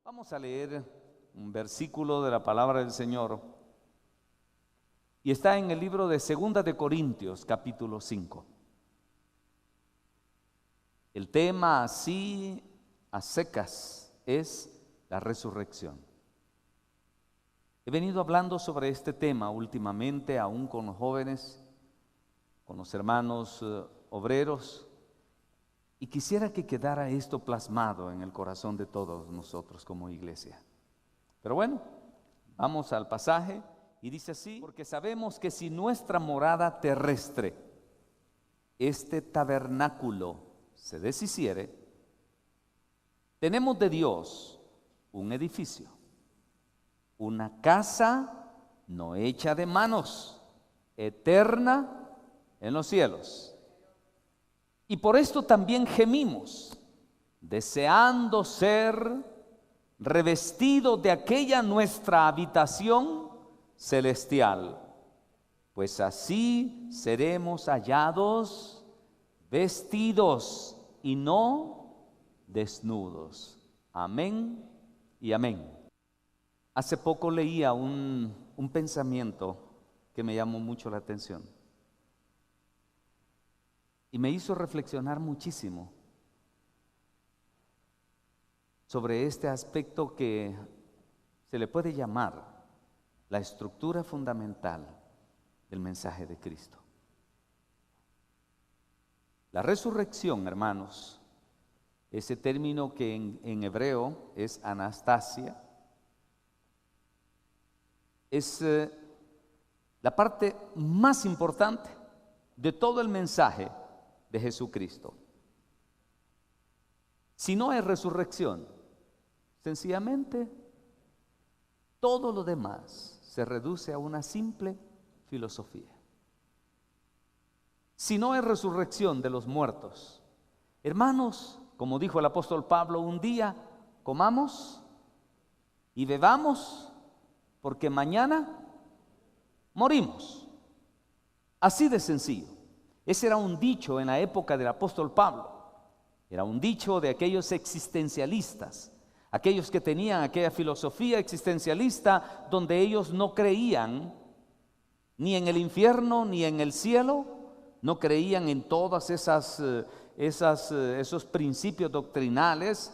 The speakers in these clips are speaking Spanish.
Vamos a leer un versículo de la palabra del Señor y está en el libro de 2 de Corintios, capítulo 5. El tema así a secas es la resurrección. He venido hablando sobre este tema últimamente, aún con los jóvenes, con los hermanos obreros, y quisiera que quedara esto plasmado en el corazón de todos nosotros como iglesia. Pero bueno, vamos al pasaje y dice así: porque sabemos que si nuestra morada terrestre, este tabernáculo, se deshiciere, tenemos de Dios un edificio, una casa no hecha de manos, eterna en los cielos. Y por esto también gemimos, deseando ser revestidos de aquella nuestra habitación celestial, pues así seremos hallados vestidos y no desnudos. Amén y amén. Hace poco leía un pensamiento que me llamó mucho la atención y me hizo reflexionar muchísimo sobre este aspecto que se le puede llamar la estructura fundamental del mensaje de Cristo. La resurrección, hermanos, ese término que en hebreo es anastasia, es la parte más importante de todo el mensaje de Jesucristo. Si no hay resurrección, sencillamente todo lo demás se reduce a una simple filosofía. Si no hay resurrección de los muertos, hermanos, como dijo el apóstol Pablo, un día comamos y bebamos, porque mañana morimos. Así de sencillo. Ese era un dicho en la época del apóstol Pablo. Era un dicho de aquellos existencialistas, aquellos que tenían aquella filosofía existencialista donde ellos no creían ni en el infierno ni en el cielo, no creían en todas esos principios doctrinales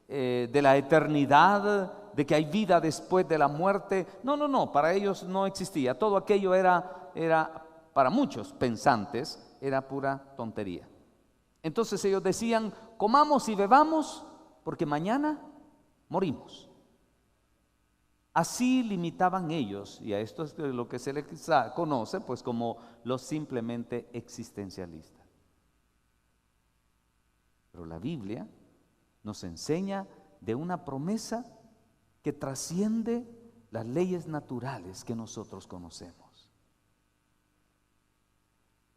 de la eternidad, de que hay vida después de la muerte. No, para ellos no existía. Todo aquello era para muchos pensantes, era pura tontería. Entonces ellos decían: comamos y bebamos, porque mañana morimos. Así limitaban ellos, y a esto es lo que se les conoce pues como los simplemente existencialistas. Pero la Biblia nos enseña de una promesa que trasciende las leyes naturales que nosotros conocemos.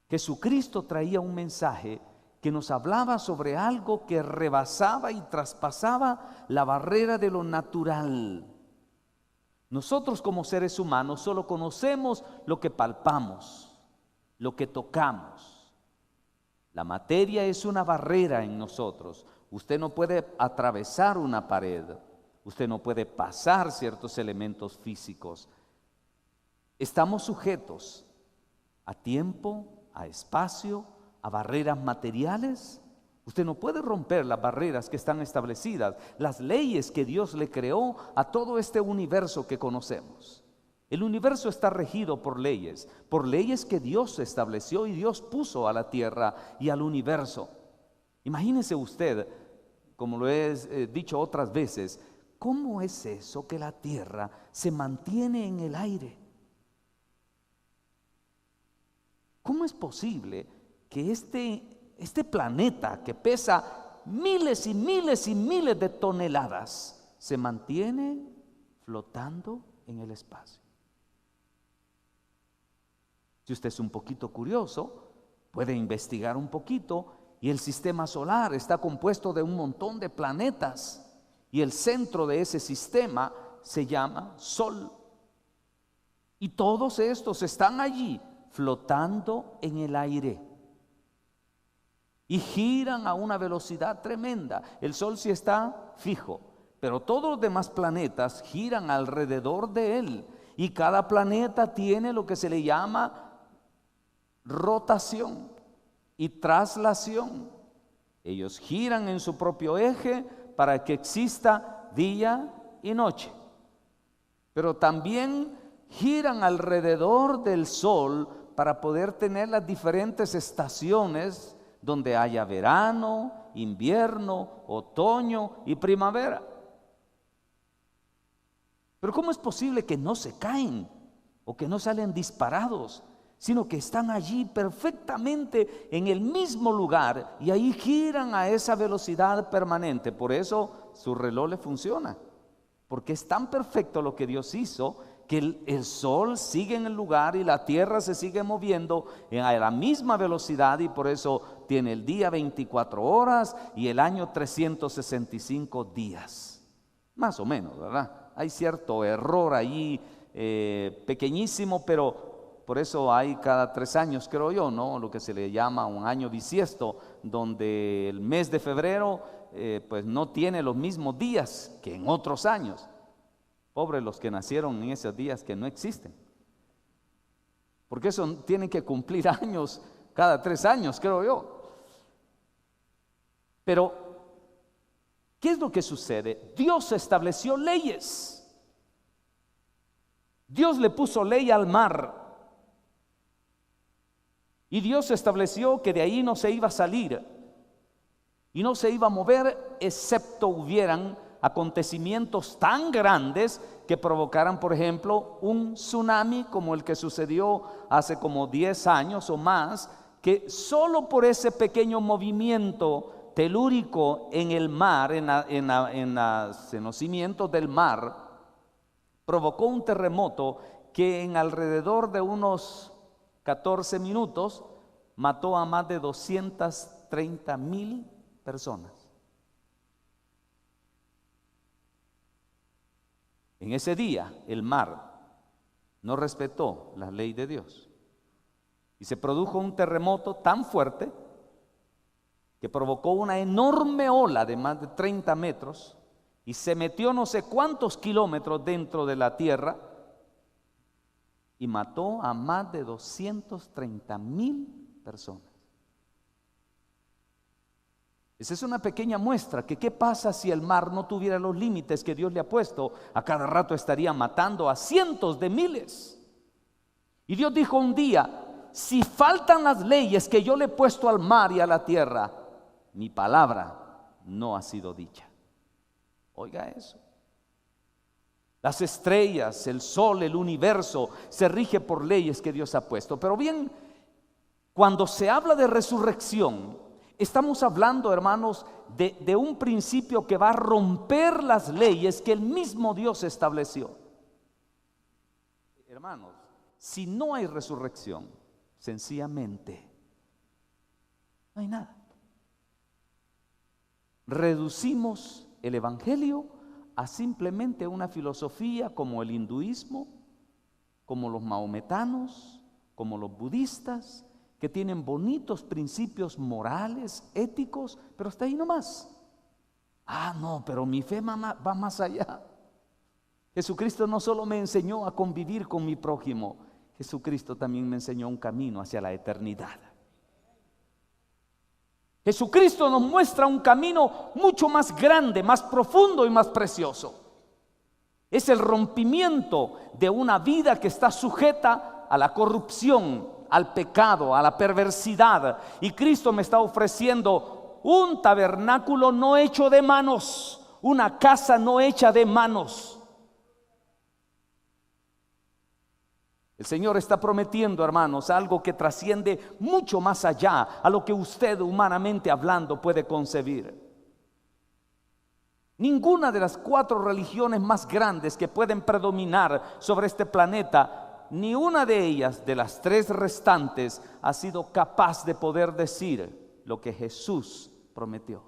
Jesucristo traía un mensaje que nos hablaba sobre algo que rebasaba y traspasaba la barrera de lo natural. Nosotros como seres humanos solo conocemos lo que palpamos, lo que tocamos. La materia es una barrera en nosotros. Usted no puede atravesar una pared, usted no puede pasar ciertos elementos físicos. Estamos sujetos a tiempo, a espacio, a barreras materiales. Usted no puede romper las barreras que están establecidas, las leyes que Dios le creó a todo este universo que conocemos. El universo está regido por leyes que Dios estableció y Dios puso a la tierra y al universo. Imagínese usted, como lo he dicho otras veces, ¿cómo es eso que la tierra se mantiene en el aire? ¿Cómo es posible que este planeta que pesa miles y miles y miles de toneladas se mantiene flotando en el espacio? Si usted es un poquito curioso, puede investigar un poquito, y el sistema solar está compuesto de un montón de planetas, y el centro de ese sistema se llama Sol. Y todos estos están allí flotando en el aire y giran a una velocidad tremenda. El Sol sí está fijo, pero todos los demás planetas giran alrededor de él, y cada planeta tiene lo que se le llama rotación y traslación. Ellos giran en su propio eje para que exista día y noche, pero también giran alrededor del Sol para poder tener las diferentes estaciones donde haya verano, invierno, otoño y primavera. Pero ¿cómo es posible que no se caen o que no salen disparados, sino que están allí perfectamente en el mismo lugar y ahí giran a esa velocidad permanente? Por eso su reloj le funciona, porque es tan perfecto lo que Dios hizo, que el sol sigue en el lugar y la tierra se sigue moviendo a la misma velocidad, y por eso tiene el día 24 horas y el año 365 días, más o menos, ¿verdad? Hay cierto error allí, pequeñísimo, pero por eso hay cada 3 años, creo yo, ¿no?, lo que se le llama un año bisiesto, donde el mes de febrero pues no tiene los mismos días que en otros años. Pobres los que nacieron en esos días que no existen, porque eso tienen que cumplir años cada 3 años, creo yo. Pero ¿qué es lo que sucede? Dios estableció leyes. Dios le puso ley al mar, y Dios estableció que de ahí no se iba a salir y no se iba a mover, excepto hubieran acontecimientos tan grandes que provocaran, por ejemplo, un tsunami como el que sucedió hace como 10 años o más, que solo por ese pequeño movimiento telúrico en el mar, en los cimientos del mar, provocó un terremoto que en alrededor de unos 14 minutos mató a más de 230,000 personas. En ese día el mar no respetó la ley de Dios y se produjo un terremoto tan fuerte que provocó una enorme ola de más de 30 metros y se metió no sé cuántos kilómetros dentro de la tierra y mató a más de 230,000 personas. Esa es una pequeña muestra que qué pasa si el mar no tuviera los límites que Dios le ha puesto. A cada rato estaría matando a cientos de miles. Y Dios dijo un día: si faltan las leyes que yo le he puesto al mar y a la tierra, mi palabra no ha sido dicha. Oiga eso. Las estrellas, el sol, el universo se rige por leyes que Dios ha puesto. Pero bien, cuando se habla de resurrección, estamos hablando, hermanos, de un principio que va a romper las leyes que el mismo Dios estableció. Hermanos, si no hay resurrección, sencillamente no hay nada. Reducimos el evangelio a simplemente una filosofía como el hinduismo, como los maometanos, como los budistas, que tienen bonitos principios morales, éticos, pero hasta ahí nomás. Ah, no, pero mi fe va más allá. Jesucristo no solo me enseñó a convivir con mi prójimo, Jesucristo también me enseñó un camino hacia la eternidad. Jesucristo nos muestra un camino mucho más grande, más profundo y más precioso. Es el rompimiento de una vida que está sujeta a la corrupción, al pecado, a la perversidad. Y Cristo me está ofreciendo un tabernáculo no hecho de manos, una casa no hecha de manos. El Señor está prometiendo, hermanos, algo que trasciende mucho más allá a lo que usted, humanamente hablando, puede concebir. Ninguna de las 4 religiones más grandes que pueden predominar sobre este planeta, ni una de ellas, de las 3 restantes, ha sido capaz de poder decir lo que Jesús prometió.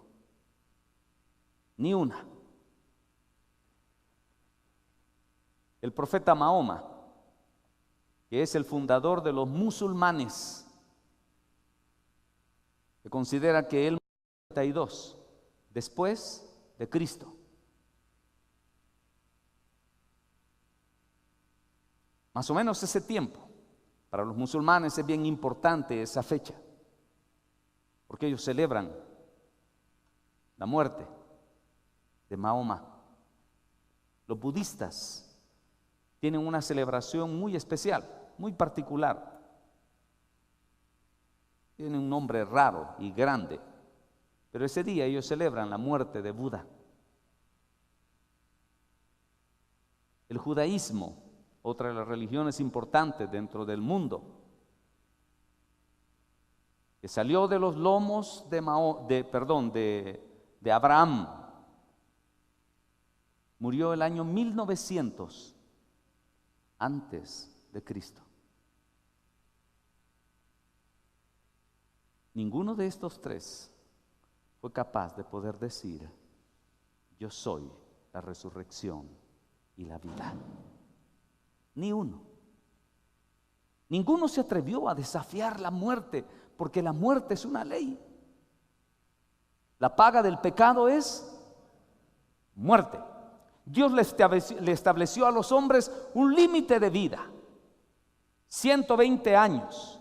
Ni una. El profeta Mahoma, que es el fundador de los musulmanes, se considera que él murió en 32 después de Cristo. Más o menos ese tiempo. Para los musulmanes es bien importante esa fecha, porque ellos celebran la muerte de Mahoma. Los budistas tienen una celebración muy especial, muy particular. Tiene un nombre raro y grande, pero ese día ellos celebran la muerte de Buda. El judaísmo, otra de las religiones importantes dentro del mundo, que salió de los lomos de Abraham, murió el año 1900 antes de Cristo. Ninguno de estos 3 fue capaz de poder decir: yo soy la resurrección y la vida. Ni uno. Ninguno se atrevió a desafiar la muerte, porque la muerte es una ley. La paga del pecado es muerte. Dios le estableció a los hombres un límite de vida, 120 años.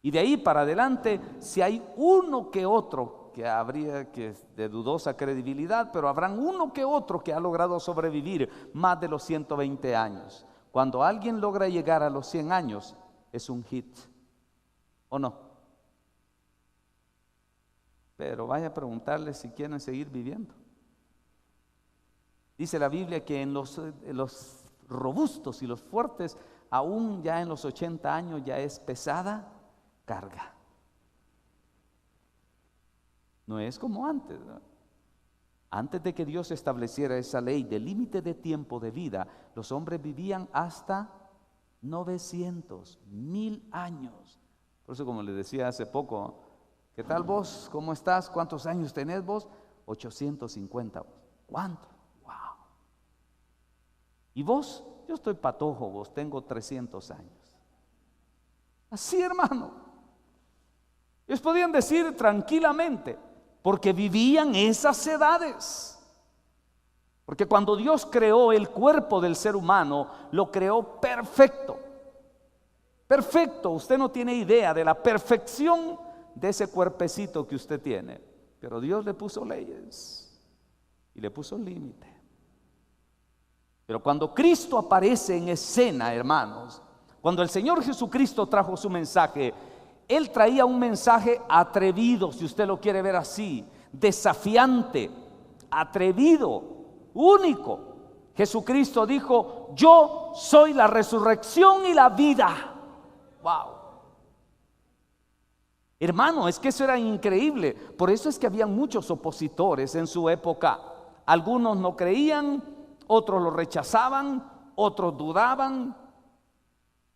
Y de ahí para adelante, si hay uno que otro, que habría que de dudosa credibilidad, pero habrán uno que otro que ha logrado sobrevivir más de los 120 años. Cuando alguien logra llegar a los 100 años, es un hit, ¿o no? Pero vaya a preguntarles si quieren seguir viviendo. Dice la Biblia que en los robustos y los fuertes, aún ya en los 80 años ya es pesada carga. No es como antes, ¿no? Antes de que Dios estableciera esa ley de límite de tiempo de vida, los hombres vivían hasta 900, 1000 años. Por eso, como les decía hace poco, ¿qué tal vos? ¿Cómo estás? ¿Cuántos años tenés vos? 850. ¿Cuánto? Wow. ¿Y vos? Yo estoy patojo, vos tengo 300 años. Así, hermano. Ellos podían decir tranquilamente, porque vivían esas edades. Porque cuando Dios creó el cuerpo del ser humano, lo creó perfecto. Perfecto. Usted no tiene idea de la perfección de ese cuerpecito que usted tiene. Pero Dios le puso leyes y le puso límite. Pero cuando Cristo aparece en escena, hermanos, cuando el Señor Jesucristo trajo su mensaje, Él traía un mensaje atrevido, si usted lo quiere ver así, desafiante, atrevido, único. Jesucristo dijo: yo soy la resurrección y la vida. Wow. Hermano, es que eso era increíble. Por eso es que había muchos opositores en su época. Algunos no creían, otros lo rechazaban, otros dudaban.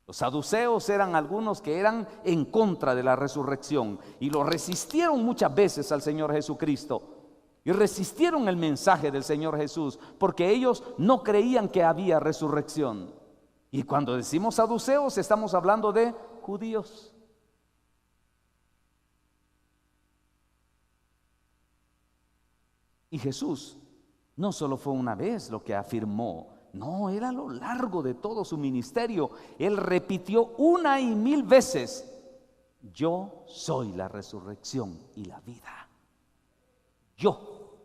Los saduceos eran algunos que eran en contra de la resurrección y lo resistieron muchas veces al Señor Jesucristo y resistieron el mensaje del Señor Jesús porque ellos no creían que había resurrección. Y cuando decimos saduceos estamos hablando de judíos. Y Jesús no solo fue una vez lo que afirmó, no, Él a lo largo de todo su ministerio, Él repitió 1 y 1000 veces: yo soy la resurrección y la vida. Yo.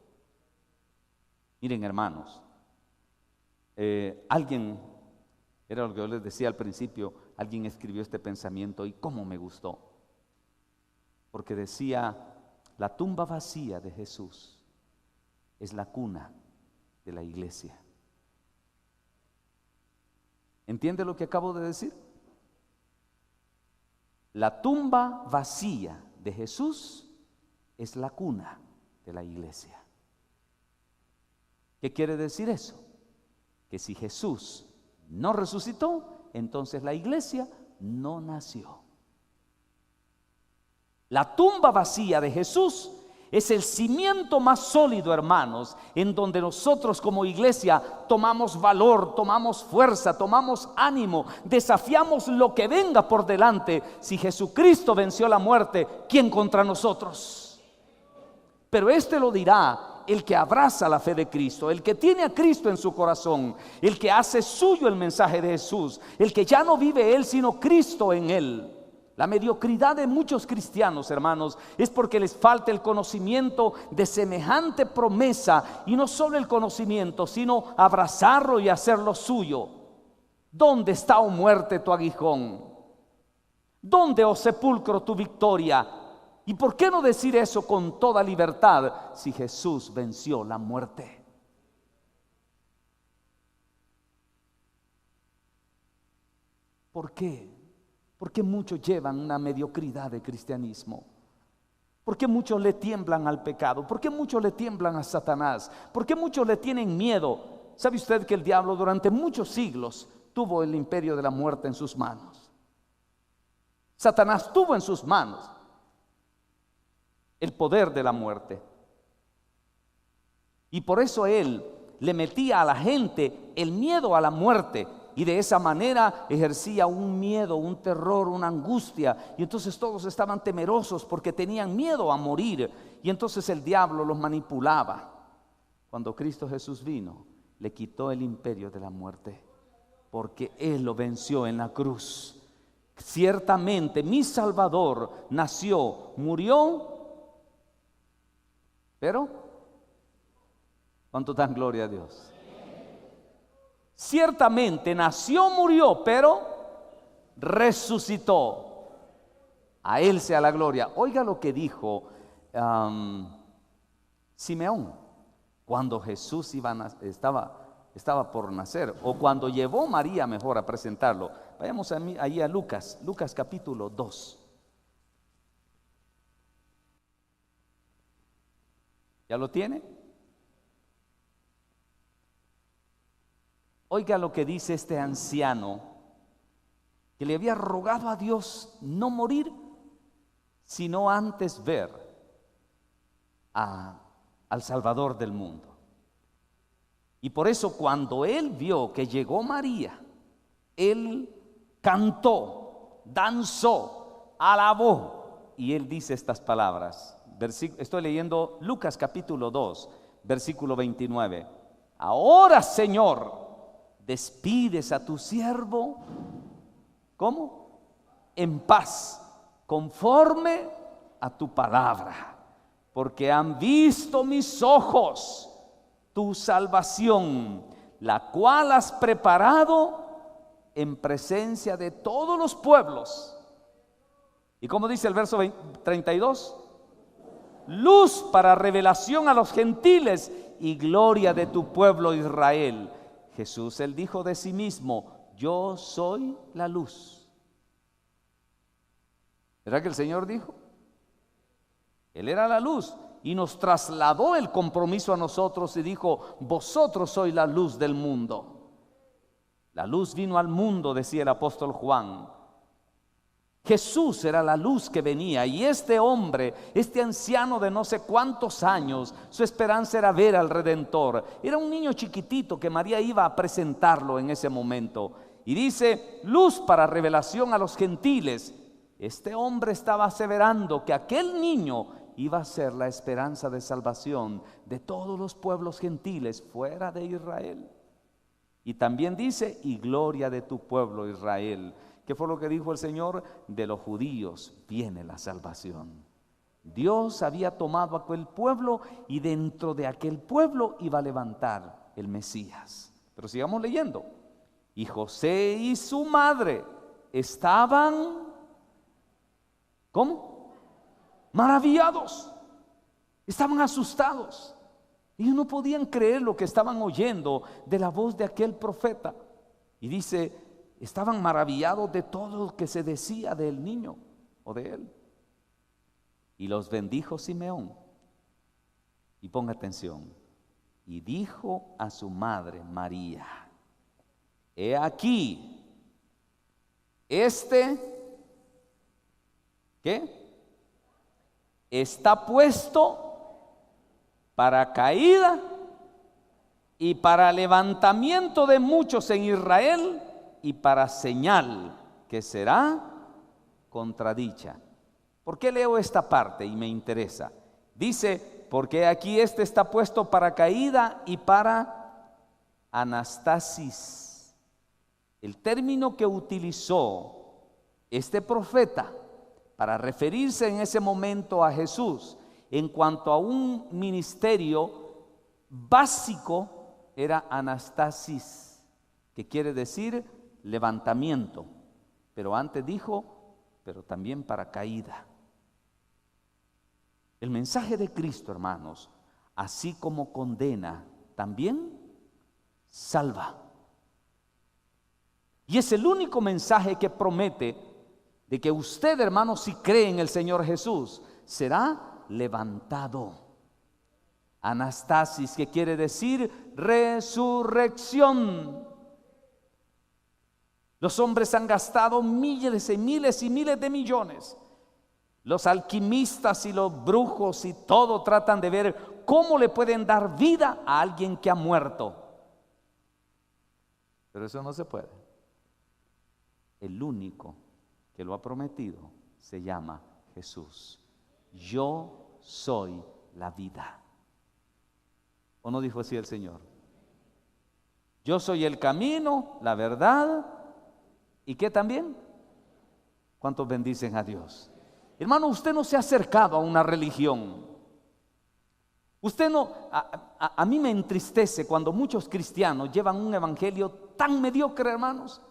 Miren, hermanos, alguien, era lo que yo les decía al principio, alguien escribió este pensamiento y cómo me gustó. Porque decía: la tumba vacía de Jesús es la cuna de la iglesia. ¿Entiende lo que acabo de decir? La tumba vacía de Jesús es la cuna de la iglesia. ¿Qué quiere decir eso? Que si Jesús no resucitó, entonces la iglesia no nació. La tumba vacía de Jesús es el cimiento más sólido, hermanos, en donde nosotros como iglesia tomamos valor, tomamos fuerza, tomamos ánimo, desafiamos lo que venga por delante. Si Jesucristo venció la muerte, ¿quién contra nosotros? Pero este lo dirá el que abraza la fe de Cristo, el que tiene a Cristo en su corazón, el que hace suyo el mensaje de Jesús, el que ya no vive él, sino Cristo en él. La mediocridad de muchos cristianos, hermanos, es porque les falta el conocimiento de semejante promesa, y no solo el conocimiento, sino abrazarlo y hacerlo suyo. ¿Dónde está, oh muerte, tu aguijón? ¿Dónde, oh sepulcro, tu victoria? ¿Y por qué no decir eso con toda libertad si Jesús venció la muerte? ¿Por qué? ¿Por qué muchos llevan una mediocridad de cristianismo? ¿Por qué muchos le tiemblan al pecado? ¿Por qué muchos le tiemblan a Satanás? ¿Por qué muchos le tienen miedo? ¿Sabe usted que el diablo durante muchos siglos tuvo el imperio de la muerte en sus manos? Satanás tuvo en sus manos el poder de la muerte. Y por eso él le metía a la gente el miedo a la muerte. Y de esa manera ejercía un miedo, un terror, una angustia. Y entonces todos estaban temerosos porque tenían miedo a morir. Y entonces el diablo los manipulaba. Cuando Cristo Jesús vino, le quitó el imperio de la muerte, porque Él lo venció en la cruz. Ciertamente mi Salvador nació, murió, pero ¿cuánto dan gloria a Dios? Ciertamente nació, murió, pero resucitó. A Él sea la gloria. Oiga lo que dijo Simeón cuando Jesús estaba por nacer, o cuando llevó María, mejor, a presentarlo. Vayamos ahí a Lucas capítulo 2. ¿Ya lo tiene? Oiga lo que dice este anciano, que le había rogado a Dios no morir, sino antes ver al Salvador del mundo. Y por eso cuando él vio que llegó María, él cantó, danzó, alabó, y él dice estas palabras. Estoy leyendo Lucas capítulo 2, versículo 29. Ahora, Señor, despides a tu siervo, ¿cómo? En paz, conforme a tu palabra, porque han visto mis ojos tu salvación, la cual has preparado en presencia de todos los pueblos. ¿Y cómo dice el verso 32? Luz para revelación a los gentiles y gloria de tu pueblo Israel. Jesús, él dijo de sí mismo: yo soy la luz. ¿Verdad que el Señor dijo? Él era la luz y nos trasladó el compromiso a nosotros y dijo: vosotros sois la luz del mundo. La luz vino al mundo, decía el apóstol Juan. Jesús era la luz que venía, y este hombre, este anciano de no sé cuántos años, su esperanza era ver al Redentor. Era un niño chiquitito que María iba a presentarlo en ese momento. Y dice: luz para revelación a los gentiles. Este hombre estaba aseverando que aquel niño iba a ser la esperanza de salvación de todos los pueblos gentiles fuera de Israel. Y también dice: y gloria de tu pueblo Israel. ¿Qué fue lo que dijo el Señor? De los judíos viene la salvación. Dios había tomado aquel pueblo y dentro de aquel pueblo iba a levantar el Mesías. Pero sigamos leyendo. Y José y su madre estaban, ¿cómo? Maravillados. Estaban asustados. Ellos no podían creer lo que estaban oyendo de la voz de aquel profeta. Y dice, estaban maravillados de todo lo que se decía del niño o de él. Y los bendijo Simeón. Y ponga atención. Y dijo a su madre María: he aquí, ¿qué? Está puesto para caída y para levantamiento de muchos en Israel, y para señal que será contradicha. ¿Por qué leo esta parte y me interesa? Dice, porque aquí está puesto para caída y para anastasis. El término que utilizó este profeta para referirse en ese momento a Jesús en cuanto a un ministerio básico era anastasis, que quiere decir levantamiento, pero antes dijo, pero también para caída. El mensaje de Cristo, hermanos, así como condena, también salva. Y es el único mensaje que promete de que usted, hermano, si cree en el Señor Jesús, será levantado. Anastasis, que quiere decir resurrección. Los hombres han gastado miles y miles y miles de millones. Los alquimistas y los brujos y todo tratan de ver cómo le pueden dar vida a alguien que ha muerto. Pero eso no se puede. El único que lo ha prometido se llama Jesús. Yo soy la vida. ¿O no dijo así el Señor? Yo soy el camino, la verdad, ¿y qué también? ¿Cuántos bendicen a Dios? Hermano, usted no se ha acercado a una religión. Usted no, a mí me entristece cuando muchos cristianos llevan un evangelio tan mediocre, hermanos.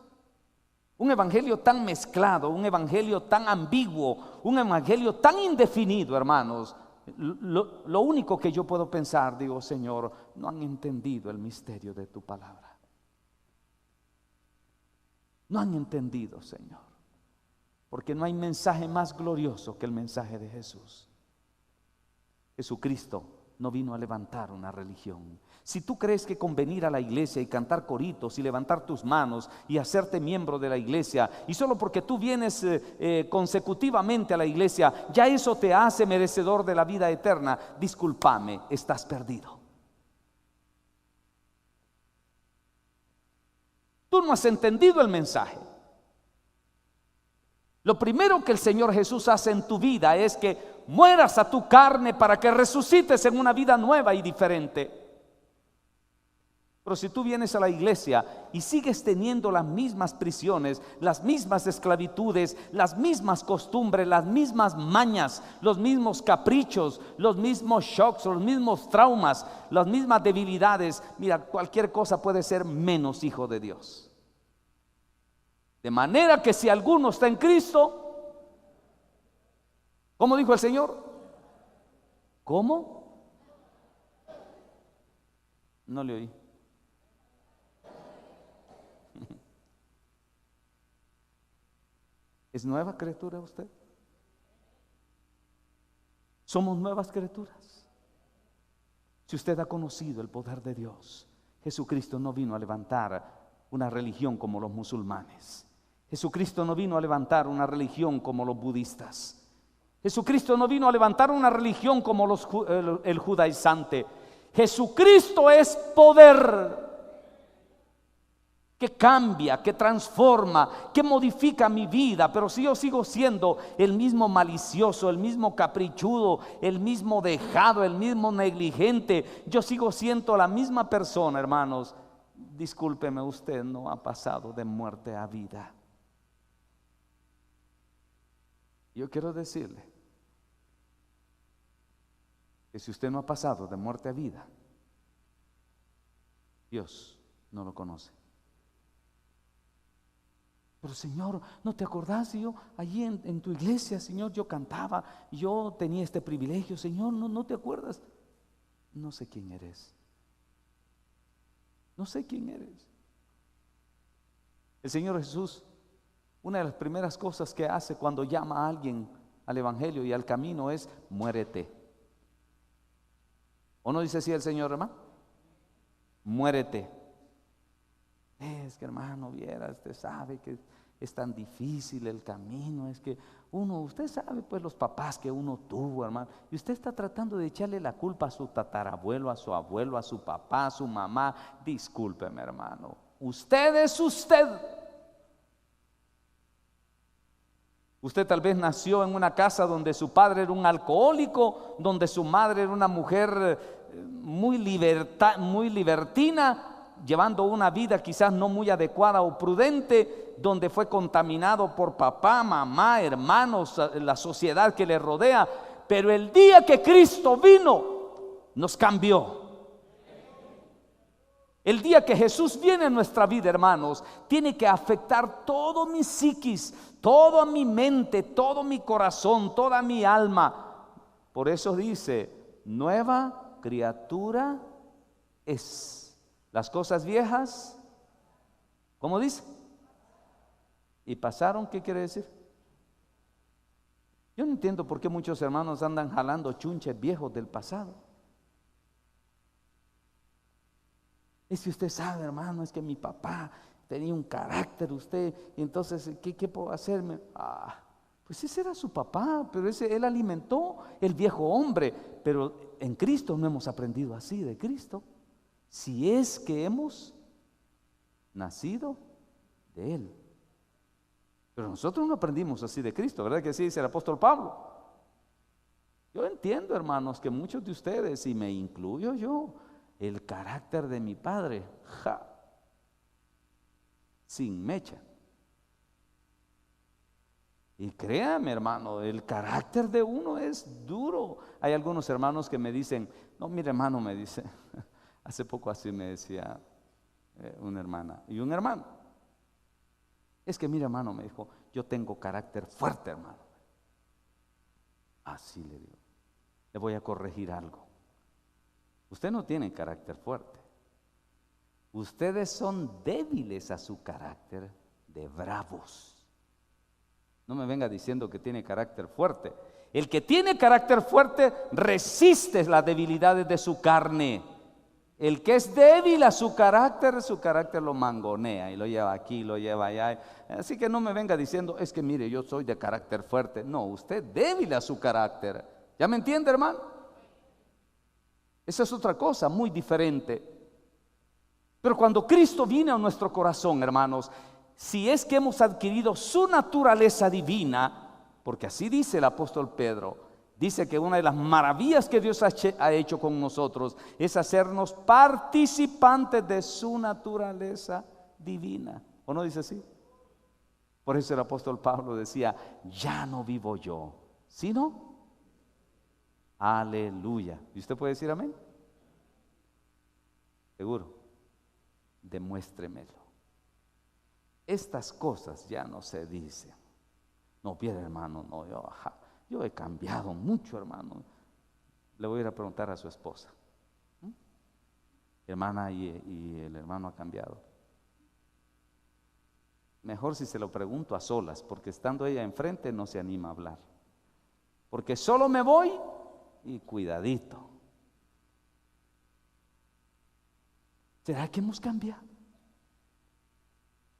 Un evangelio tan mezclado, un evangelio tan ambiguo, un evangelio tan indefinido, hermanos. Lo único que yo puedo pensar, digo, Señor, no han entendido el misterio de tu palabra. No han entendido, Señor. Porque no hay mensaje más glorioso que el mensaje de Jesús. Jesucristo no vino a levantar una religión. Si tú crees que con venir a la iglesia y cantar coritos y levantar tus manos y hacerte miembro de la iglesia, y solo porque tú vienes consecutivamente a la iglesia, ya eso te hace merecedor de la vida eterna, discúlpame, estás perdido. Tú no has entendido el mensaje. Lo primero que el Señor Jesús hace en tu vida es que mueras a tu carne para que resucites en una vida nueva y diferente. Pero si tú vienes a la iglesia y sigues teniendo las mismas prisiones, las mismas esclavitudes, las mismas costumbres, las mismas mañas, los mismos caprichos, los mismos shocks, los mismos traumas, las mismas debilidades, mira, cualquier cosa puede ser menos hijo de Dios. De manera que si alguno está en Cristo, ¿cómo dijo el Señor? ¿Cómo? No le oí. ¿Es nueva criatura usted? Somos nuevas criaturas. Si usted ha conocido el poder de Dios, Jesucristo no vino a levantar una religión como los musulmanes. Jesucristo no vino a levantar una religión como los budistas. Jesucristo no vino a levantar una religión como el judaizante. Jesucristo es poder que cambia, que transforma, que modifica mi vida. Pero si yo sigo siendo el mismo malicioso, el mismo caprichudo, el mismo dejado, el mismo negligente, yo sigo siendo la misma persona, hermanos, discúlpeme, usted no ha pasado de muerte a vida. Yo quiero decirle que si usted no ha pasado de muerte a vida, Dios no lo conoce. Pero Señor, ¿no te acordás? Yo allí en tu iglesia, Señor, yo cantaba, yo tenía este privilegio, Señor, ¿no te acuerdas? no sé quién eres. No sé quién eres. El Señor Jesús, una de las primeras cosas que hace cuando llama a alguien al evangelio y al camino es: muérete. ¿O no dice así el Señor, hermano? Muérete. Es que, hermano, viera, usted sabe que es tan difícil el camino. Es que usted sabe pues los papás que uno tuvo, hermano, y usted está tratando de echarle la culpa a su tatarabuelo, a su abuelo, a su papá, a su mamá. Discúlpeme, hermano, usted es usted. Usted tal vez nació en una casa donde su padre era un alcohólico, donde su madre era una mujer muy libertina, llevando una vida quizás no muy adecuada o prudente, donde fue contaminado por papá, mamá, hermanos, la sociedad que le rodea. Pero el día que Cristo vino, nos cambió. El día que Jesús viene en nuestra vida, hermanos, tiene que afectar todo mi psiquis, toda mi mente, todo mi corazón, toda mi alma. Por eso dice: nueva criatura es. Las cosas viejas, ¿cómo dice? ¿Y pasaron? ¿Qué quiere decir? Yo no entiendo por qué muchos hermanos andan jalando chunches viejos del pasado. Es que usted sabe, hermano, es que mi papá tenía un carácter, usted, y entonces, ¿qué puedo hacerme? Pues ese era su papá, pero él alimentó el viejo hombre. Pero en Cristo no hemos aprendido así de Cristo, si es que hemos nacido de Él. Pero nosotros no aprendimos así de Cristo, ¿verdad que así dice el apóstol Pablo? Yo entiendo, hermanos, que muchos de ustedes, y me incluyo yo, el carácter de mi padre, sin mecha. Y créame, hermano, el carácter de uno es duro. Hay algunos hermanos que me dicen: no, mire, hermano, me dice, hace poco así me decía una hermana y un hermano: es que mire, hermano, me dijo, yo tengo carácter fuerte, hermano. Así le digo: le voy a corregir algo. Usted no tiene carácter fuerte. Ustedes son débiles a su carácter de bravos. No me venga diciendo que tiene carácter fuerte. El que tiene carácter fuerte resiste las debilidades de su carne. El que es débil a su carácter lo mangonea y lo lleva aquí, lo lleva allá. Así que no me venga diciendo: es que mire, yo soy de carácter fuerte. No, usted es débil a su carácter. ¿Ya me entiende, hermano? Esa es otra cosa muy diferente. Pero cuando Cristo viene a nuestro corazón, hermanos, si es que hemos adquirido su naturaleza divina, porque así dice el apóstol Pedro, dice que una de las maravillas que Dios ha hecho con nosotros es hacernos participantes de su naturaleza divina. ¿O no dice así? Por eso el apóstol Pablo decía: ya no vivo yo, sino aleluya. ¿Y usted puede decir amén? Seguro. Demuéstremelo. Estas cosas ya no se dicen. No, bien, hermano, no, yo he cambiado mucho, hermano. Le voy a ir a preguntar a su esposa: hermana, y el hermano ha cambiado. Mejor si se lo pregunto a solas, porque estando ella enfrente no se anima a hablar. Porque solo me voy y cuidadito. ¿Será que hemos cambiado?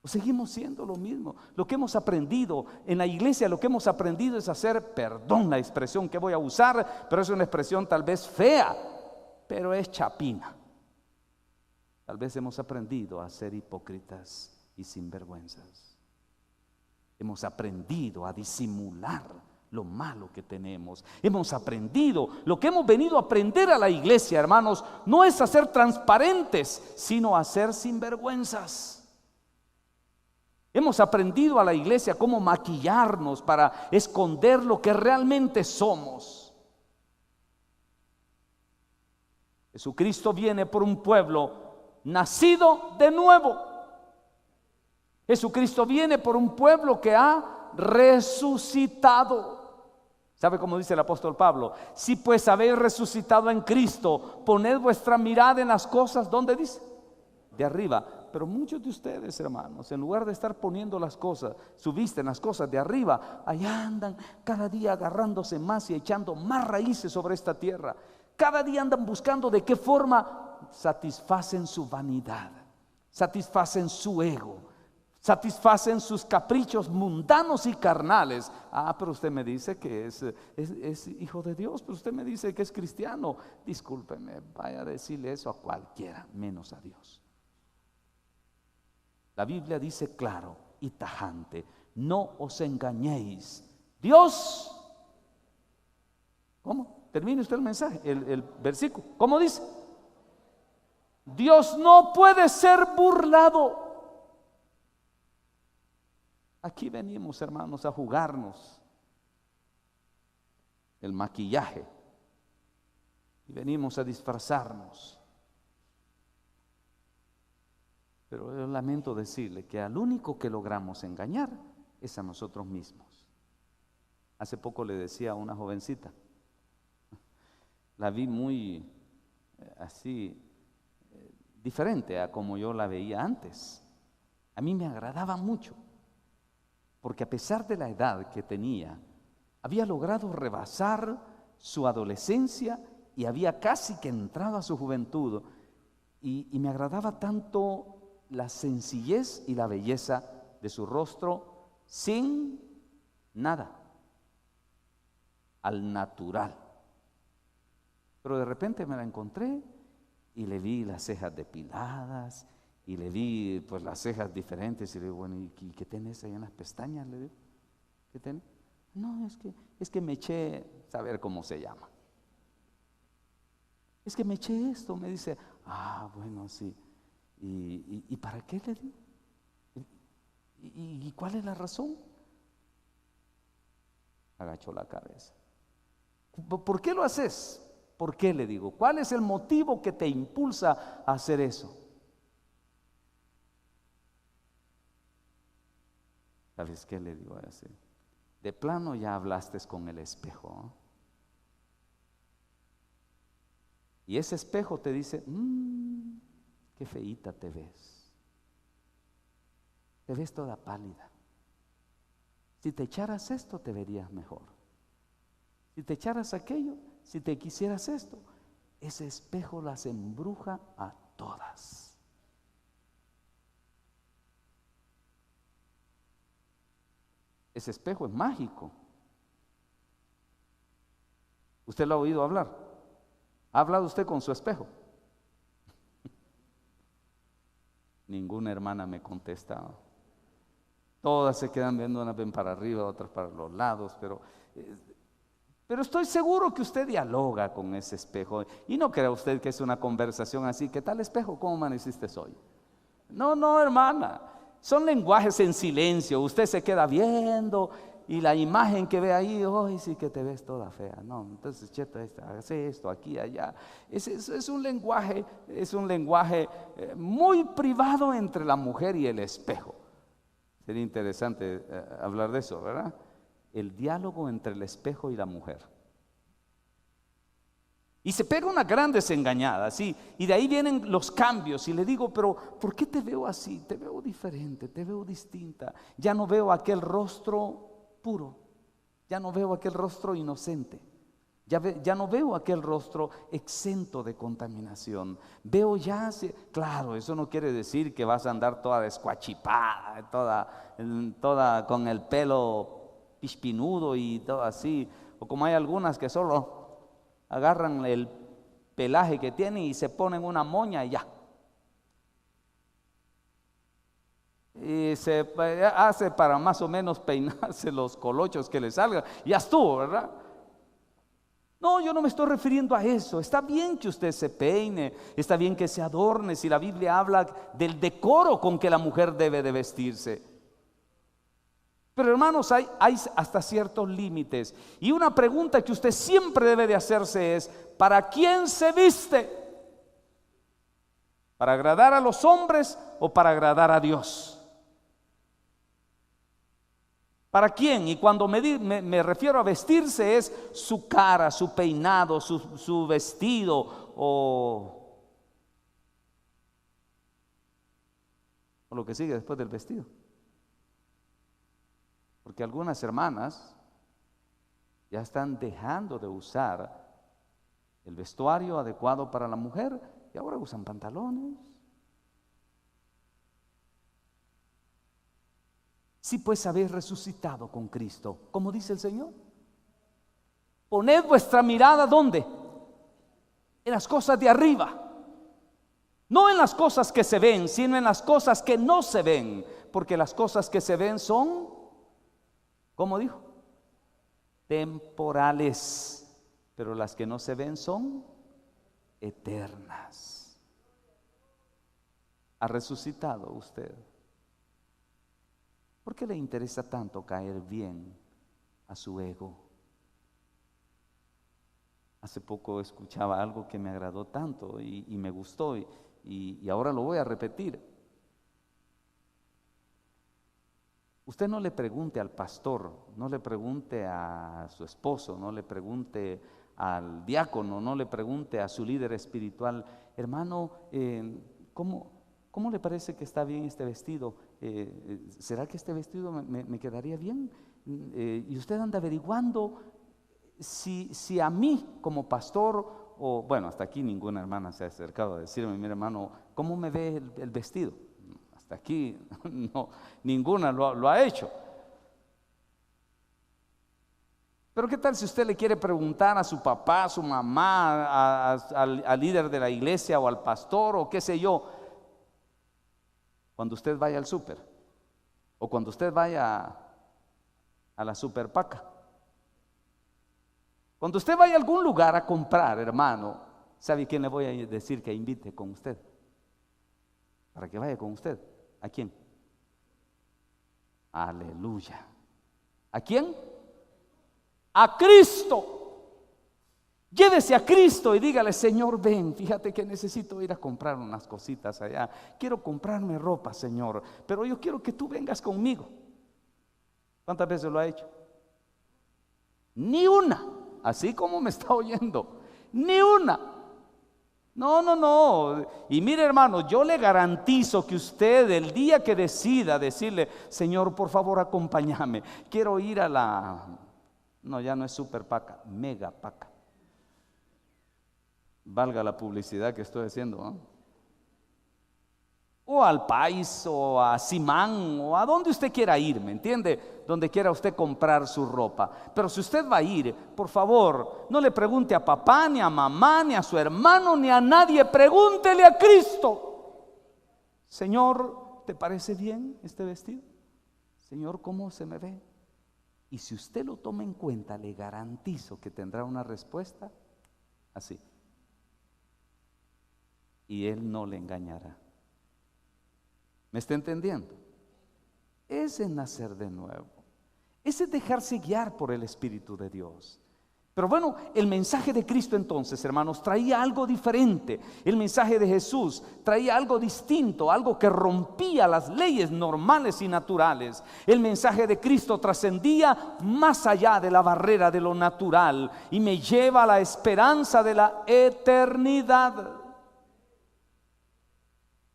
¿O seguimos siendo lo mismo? Lo que hemos aprendido en la iglesia, lo que hemos aprendido es hacer, perdón la expresión que voy a usar, pero es una expresión tal vez fea, pero es chapina. Tal vez hemos aprendido a ser hipócritas y sinvergüenzas. Hemos aprendido a disimular lo malo que tenemos. Hemos aprendido, lo que hemos venido a aprender a la iglesia, hermanos, no es a ser transparentes, sino a ser sinvergüenzas. Hemos aprendido a la iglesia cómo maquillarnos para esconder lo que realmente somos. Jesucristo viene por un pueblo nacido de nuevo. Jesucristo viene por un pueblo que ha resucitado. ¿Sabe cómo dice el apóstol Pablo? Si pues habéis resucitado en Cristo, poned vuestra mirada en las cosas, ¿dónde dice? De arriba. Pero muchos de ustedes, hermanos, en lugar de estar poniendo las cosas, su vista en las cosas de arriba, allá andan cada día agarrándose más y echando más raíces sobre esta tierra. Cada día andan buscando de qué forma satisfacen su vanidad, satisfacen su ego, satisfacen sus caprichos mundanos y carnales. Pero usted me dice que es hijo de Dios, pero usted me dice que es cristiano. Discúlpeme, vaya a decirle eso a cualquiera, menos a Dios. La Biblia dice claro y tajante: no os engañéis. Dios, ¿cómo? Termine usted el mensaje, el versículo. ¿Cómo dice? Dios no puede ser burlado. Aquí venimos, hermanos, a jugarnos el maquillaje y venimos a disfrazarnos. Pero yo lamento decirle que al único que logramos engañar es a nosotros mismos. Hace poco le decía a una jovencita, la vi muy así, diferente a como yo la veía antes. A mí me agradaba mucho, porque a pesar de la edad que tenía, había logrado rebasar su adolescencia y había casi que entrado a su juventud. Y me agradaba tanto la sencillez y la belleza de su rostro, sin nada, al natural. Pero de repente me la encontré y le vi las cejas depiladas y le vi pues las cejas diferentes y le digo, bueno, ¿y qué tenés ahí en las pestañas? Le digo, ¿qué tenés? No, es que me eché, saber cómo se llama. Es que me eché esto, me dice. Bueno, sí. ¿Y para qué le digo? ¿Y cuál es la razón? Agachó la cabeza. ¿Por qué lo haces? ¿Por qué le digo? ¿Cuál es el motivo que te impulsa a hacer eso? ¿Sabes qué le digo a ese? De plano ya hablaste con el espejo, ¿eh? Y ese espejo te dice, qué feíta te ves. Te ves toda pálida. Si te echaras esto, te verías mejor. Si te echaras aquello, si te quisieras esto. Ese espejo las embruja a todas. Ese espejo es mágico. ¿Usted lo ha oído hablar? ¿Ha hablado usted con su espejo? Ninguna hermana me contesta. Todas se quedan viendo, unas ven para arriba, otras para los lados, pero estoy seguro que usted dialoga con ese espejo. Y no crea usted que es una conversación así. ¿Qué tal, espejo? ¿Cómo amaneciste hoy? No, hermana. Son lenguajes en silencio. Usted se queda viendo y la imagen que ve ahí, hoy sí que te ves toda fea. No, entonces, cheto, hace esto, aquí, allá. Es un lenguaje muy privado entre la mujer y el espejo. Sería interesante hablar de eso, ¿verdad? El diálogo entre el espejo y la mujer. Y se pega una gran desengañada, ¿sí? Y de ahí vienen los cambios. Y le digo, pero ¿por qué te veo así? Te veo diferente, te veo distinta. Ya no veo aquel rostro puro, ya no veo aquel rostro inocente, ya no veo aquel rostro exento de contaminación. Veo ya, claro, eso no quiere decir que vas a andar toda descuachipada, toda con el pelo pispinudo y todo así, o como hay algunas que solo agarran el pelaje que tienen y se ponen una moña y ya. Y se hace para más o menos peinarse los colochos que le salgan. Ya estuvo, ¿verdad? No, yo no me estoy refiriendo a eso. Está bien que usted se peine, está bien que se adorne, si la Biblia habla del decoro con que la mujer debe de vestirse. Pero hermanos, hay hasta ciertos límites. Y una pregunta que usted siempre debe de hacerse es: ¿para quién se viste? ¿Para agradar a los hombres o para agradar a Dios? ¿Para quién? Y cuando me refiero a vestirse es su cara, su peinado, su vestido o lo que sigue después del vestido. Porque algunas hermanas ya están dejando de usar el vestuario adecuado para la mujer y ahora usan pantalones. Si pues habéis resucitado con Cristo, como dice el Señor, poned vuestra mirada ¿dónde? En las cosas de arriba, no en las cosas que se ven, sino en las cosas que no se ven, porque las cosas que se ven son, ¿cómo dijo? Temporales, pero las que no se ven son eternas. ¿Ha resucitado usted? ¿Por qué le interesa tanto caer bien a su ego? Hace poco escuchaba algo que me agradó tanto y me gustó y ahora lo voy a repetir. Usted no le pregunte al pastor, no le pregunte a su esposo, no le pregunte al diácono, no le pregunte a su líder espiritual, hermano, ¿cómo le parece que está bien este vestido? ¿Será que este vestido me quedaría bien? Y usted anda averiguando si a mí como pastor, o bueno, hasta aquí ninguna hermana se ha acercado a decirme, mire hermano, ¿cómo me ve el vestido? Hasta aquí no, ninguna lo ha hecho. Pero ¿qué tal si usted le quiere preguntar a su papá, a su mamá, al líder de la iglesia o al pastor o qué sé yo, cuando usted vaya al súper o cuando usted vaya a la superpaca? Cuando usted vaya a algún lugar a comprar, hermano, ¿sabe quién le voy a decir que invite con usted? Para que vaya con usted. ¿A quién? Aleluya. ¿A quién? A Cristo. Llévese a Cristo y dígale, Señor, ven, fíjate que necesito ir a comprar unas cositas allá. Quiero comprarme ropa, Señor, pero yo quiero que tú vengas conmigo. ¿Cuántas veces lo ha hecho? Ni una. Así como me está oyendo, ni una. No. Y mire hermano, yo le garantizo que usted el día que decida decirle, Señor, por favor acompáñame, quiero ir a no, ya no es super paca, mega paca. Valga la publicidad que estoy haciendo, ¿no? O al País, o a Simán, o a donde usted quiera ir, ¿me entiende? Donde quiera usted comprar su ropa. Pero si usted va a ir, por favor, no le pregunte a papá, ni a mamá, ni a su hermano, ni a nadie. Pregúntele a Cristo. Señor, ¿te parece bien este vestido? Señor, ¿cómo se me ve? Y si usted lo toma en cuenta, le garantizo que tendrá una respuesta así. Y Él no le engañará. ¿Me está entendiendo? Ese es nacer de nuevo. Ese es dejarse guiar por el Espíritu de Dios. Pero bueno, el mensaje de Cristo entonces, hermanos, traía algo diferente. El mensaje de Jesús traía algo distinto, algo que rompía las leyes normales y naturales. El mensaje de Cristo trascendía más allá de la barrera de lo natural y me lleva a la esperanza de la eternidad.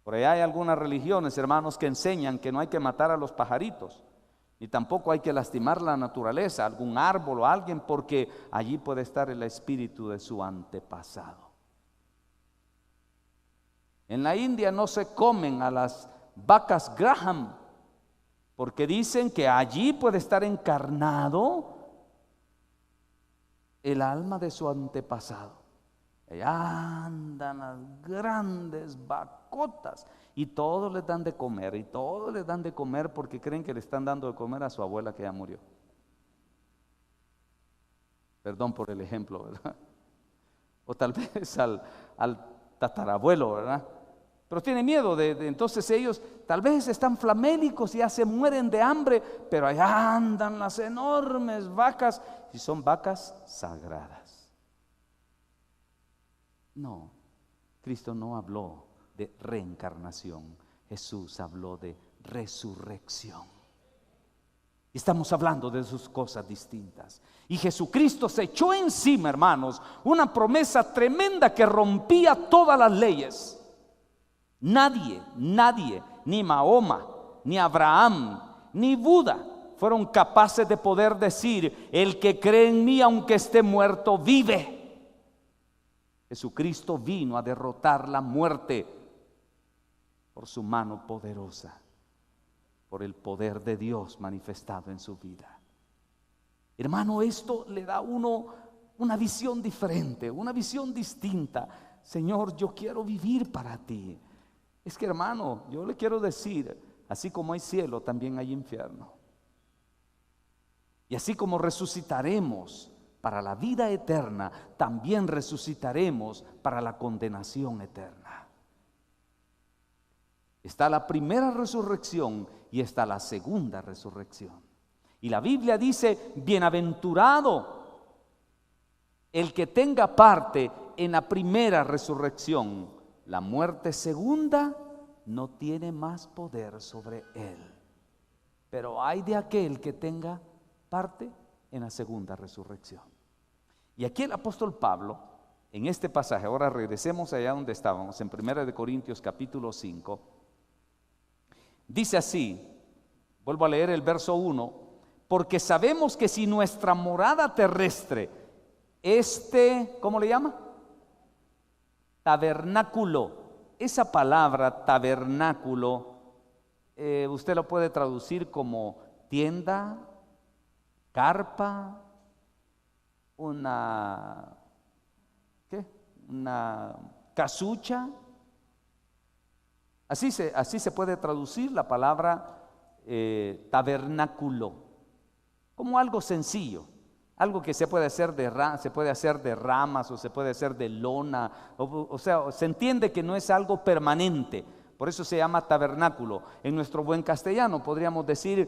Por ahí hay algunas religiones, hermanos, que enseñan que no hay que matar a los pajaritos, ni tampoco hay que lastimar la naturaleza, algún árbol o alguien, porque allí puede estar el espíritu de su antepasado. En la India no se comen a las vacas Graham, porque dicen que allí puede estar encarnado el alma de su antepasado. Allá andan las grandes vacotas y todos les dan de comer, y todos les dan de comer porque creen que le están dando de comer a su abuela que ya murió. Perdón por el ejemplo, ¿verdad? O tal vez al tatarabuelo, ¿verdad? Pero tiene miedo entonces ellos tal vez están flamélicos y ya se mueren de hambre, pero allá andan las enormes vacas y son vacas sagradas. No, Cristo no habló de reencarnación, Jesús habló de resurrección. Estamos hablando de sus cosas distintas. Y Jesucristo se echó encima, hermanos, una promesa tremenda que rompía todas las leyes. Nadie, ni Mahoma, ni Abraham, ni Buda fueron capaces de poder decir: el que cree en mí, aunque esté muerto, vive. Jesucristo vino a derrotar la muerte por su mano poderosa, por el poder de Dios manifestado en su vida. Hermano, esto le da a uno una visión diferente, una visión distinta. Señor, yo quiero vivir para ti. Es que, hermano, yo le quiero decir, así como hay cielo, también hay infierno. Y así como resucitaremos para la vida eterna, también resucitaremos para la condenación eterna. Está la primera resurrección y está la segunda resurrección. Y la Biblia dice: bienaventurado el que tenga parte en la primera resurrección. La muerte segunda no tiene más poder sobre él. Pero hay de aquel que tenga parte en la segunda resurrección. Y aquí el apóstol Pablo, en este pasaje, ahora regresemos allá donde estábamos, en 1 Corintios capítulo 5, dice así, vuelvo a leer el verso 1: porque sabemos que si nuestra morada terrestre, ¿cómo le llama? Tabernáculo. Esa palabra tabernáculo, usted lo puede traducir como tienda, carpa, una casucha. Así se puede traducir la palabra tabernáculo, como algo sencillo, algo que se puede hacer de ramas o se puede hacer de lona, o sea, se entiende que no es algo permanente, por eso se llama tabernáculo. En nuestro buen castellano podríamos decir,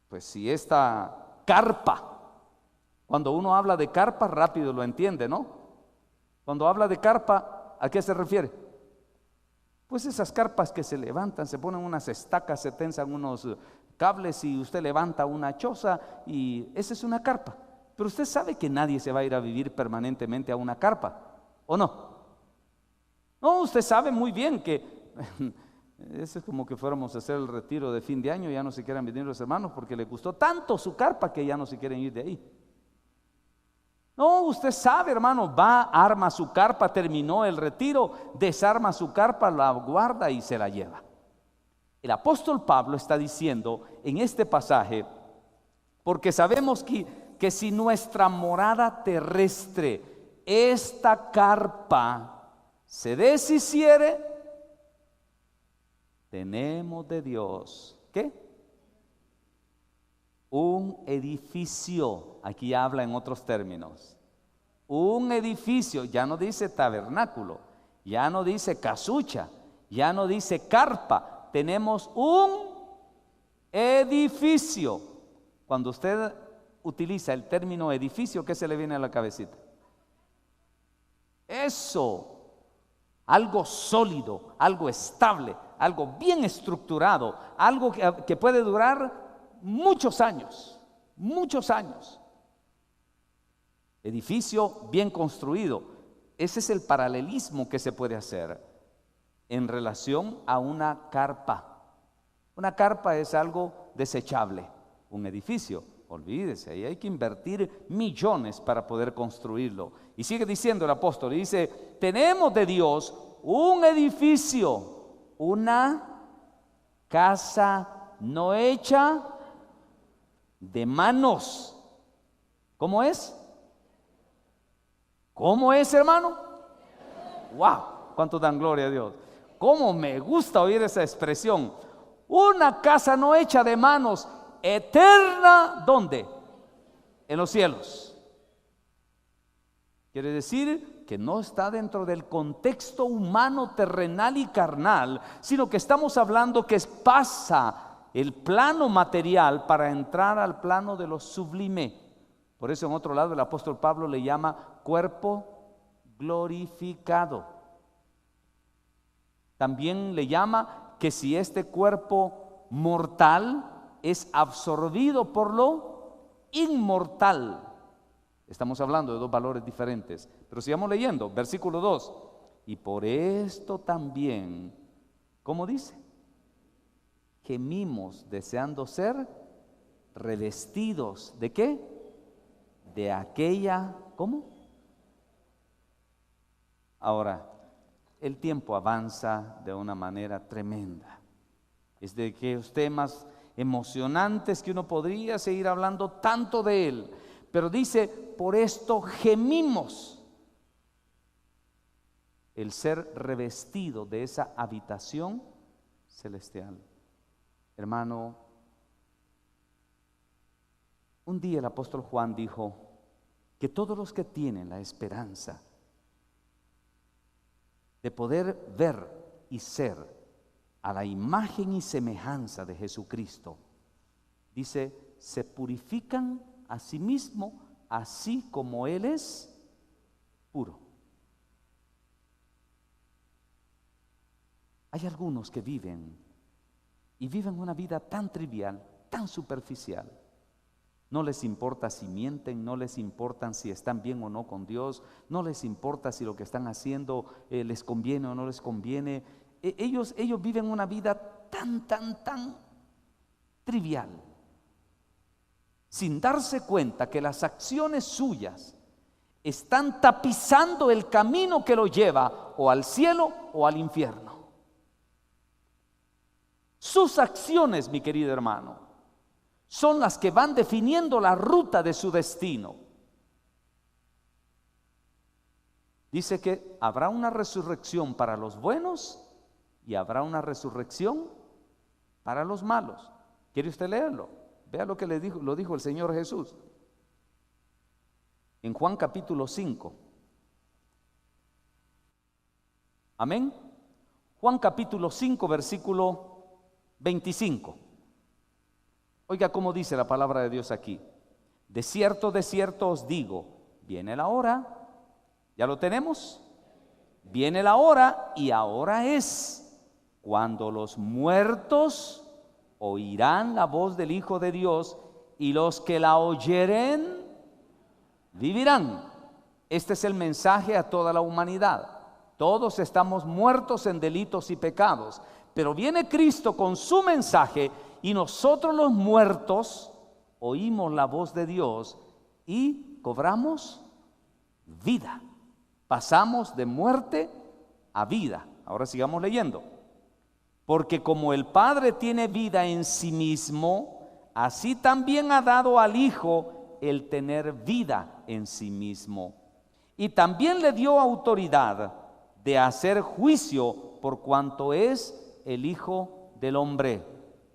pues si esta carpa, cuando uno habla de carpa rápido lo entiende, ¿no? Cuando habla de carpa, ¿a qué se refiere? Pues esas carpas que se levantan, se ponen unas estacas, se tensan unos cables y usted levanta una choza y esa es una carpa. Pero usted sabe que nadie se va a ir a vivir permanentemente a una carpa, ¿o no? No, usted sabe muy bien que eso es como que fuéramos a hacer el retiro de fin de año, ya no se quieren venir los hermanos porque les gustó tanto su carpa que ya no se quieren ir de ahí. No, usted sabe, hermano, va, arma su carpa, terminó el retiro, desarma su carpa, la guarda y se la lleva. El apóstol Pablo está diciendo en este pasaje: porque sabemos que si nuestra morada terrestre, esta carpa, se deshiciere, tenemos de Dios, ¿qué? Un edificio. Aquí habla en otros términos. Un edificio, ya no dice tabernáculo, ya no dice casucha, ya no dice carpa. Tenemos un edificio. Cuando usted utiliza el término edificio, ¿qué se le viene a la cabecita? Eso, algo sólido, algo estable, algo bien estructurado, algo que puede durar muchos años, muchos años. Edificio bien construido. Ese es el paralelismo que se puede hacer en relación a una carpa. Una carpa es algo desechable. Un edificio, olvídese, ahí hay que invertir millones para poder construirlo. Y sigue diciendo el apóstol, dice: tenemos de Dios un edificio, una casa no hecha de manos. ¿Cómo es? ¿Cómo es, hermano? ¡Wow! ¿Cuánto dan gloria a Dios? ¿Cómo me gusta oír esa expresión? Una casa no hecha de manos, eterna, ¿dónde? En los cielos. Quiere decir que no está dentro del contexto humano, terrenal y carnal, sino que estamos hablando que pasa el plano material para entrar al plano de lo sublime. Por eso en otro lado el apóstol Pablo le llama cuerpo glorificado. También le llama que si este cuerpo mortal es absorbido por lo inmortal. Estamos hablando de dos valores diferentes, pero sigamos leyendo, versículo 2. Y por esto también, ¿cómo dice? Gemimos deseando ser revestidos, ¿de qué? De aquella, ¿cómo? Ahora, el tiempo avanza de una manera tremenda. Es de aquellos temas emocionantes que uno podría seguir hablando tanto de él. Pero dice, por esto gemimos. El ser revestido de esa habitación celestial. Hermano, un día el apóstol Juan dijo que todos los que tienen la esperanza de poder ver y ser a la imagen y semejanza de Jesucristo, dice, se purifican a sí mismo, así como Él es puro. Hay algunos que viven una vida tan trivial, tan superficial. No les importa si mienten, no les importa si están bien o no con Dios, no les importa si lo que están haciendo les conviene o no les conviene. Ellos viven una vida tan trivial, sin darse cuenta que las acciones suyas están tapizando el camino que lo lleva o al cielo o al infierno. Sus acciones, mi querido hermano, son las que van definiendo la ruta de su destino. Dice que habrá una resurrección para los buenos y habrá una resurrección para los malos. ¿Quiere usted leerlo? Vea lo que lo dijo el Señor Jesús en Juan capítulo 5. Amén. Juan capítulo 5, versículo 25. Oiga cómo dice la palabra de Dios aquí. De cierto os digo, viene la hora. ¿Ya lo tenemos? Viene la hora y ahora es cuando los muertos oirán la voz del Hijo de Dios y los que la oyeren vivirán. Este es el mensaje a toda la humanidad. Todos estamos muertos en delitos y pecados, pero viene Cristo con su mensaje y nosotros los muertos oímos la voz de Dios y cobramos vida. Pasamos de muerte a vida. Ahora sigamos leyendo. Porque como el Padre tiene vida en sí mismo, así también ha dado al Hijo el tener vida en sí mismo. Y también le dio autoridad de hacer juicio por cuanto es el Hijo del Hombre.